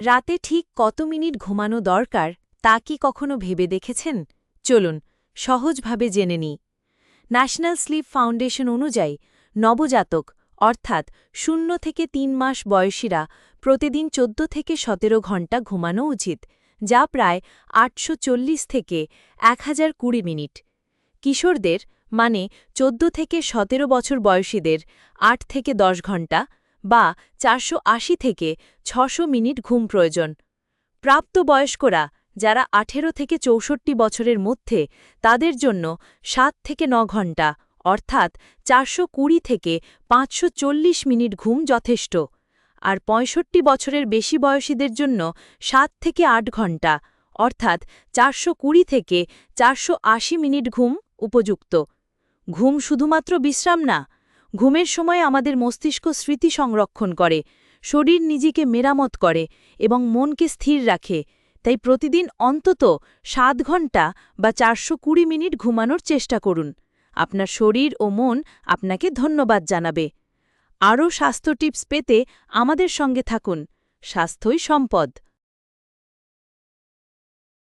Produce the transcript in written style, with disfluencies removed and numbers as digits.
রাতে ঠিক কত মিনিট ঘুমানো দরকার তা কি কখনো ভেবে দেখেছেন? চলুন সহজভাবে জেনে নিই। ন্যাশনাল স্লিপ ফাউন্ডেশন অনুযায়ী নবজাতক অর্থাৎ 0 থেকে 3 মাস বয়সীরা প্রতিদিন 14 থেকে 17 ঘণ্টা ঘুমানো উচিত, যা প্রায় 840 থেকে 1020 মিনিট। কিশোরদের মানে 14 থেকে 17 বছর বয়সীদের 8 থেকে 10 ঘণ্টা বা 480 থেকে 600 মিনিট ঘুম প্রয়োজন। প্রাপ্তবয়স্করা যারা 18 থেকে 64 বছরের মধ্যে তাদের জন্য 7 থেকে 9 ঘণ্টা অর্থাৎ 420 থেকে 540 মিনিট ঘুম যথেষ্ট। আর 65 বছরের বেশি বয়সীদের জন্য 7 থেকে 8 ঘণ্টা অর্থাৎ 420 থেকে 480 মিনিট ঘুম উপযুক্ত। ঘুম শুধুমাত্র বিশ্রাম না, ঘুমের সময় আমাদের মস্তিষ্ক স্মৃতি সংরক্ষণ করে, শরীর নিজেকে মেরামত করে এবং মনকে স্থির রাখে। তাই প্রতিদিন অন্তত 7 ঘণ্টা বা 420 মিনিট ঘুমানোর চেষ্টা করুন। আপনার শরীর ও মন আপনাকে ধন্যবাদ জানাবে। আরও স্বাস্থ্য টিপস পেতে আমাদের সঙ্গে থাকুন। স্বাস্থ্যই সম্পদ।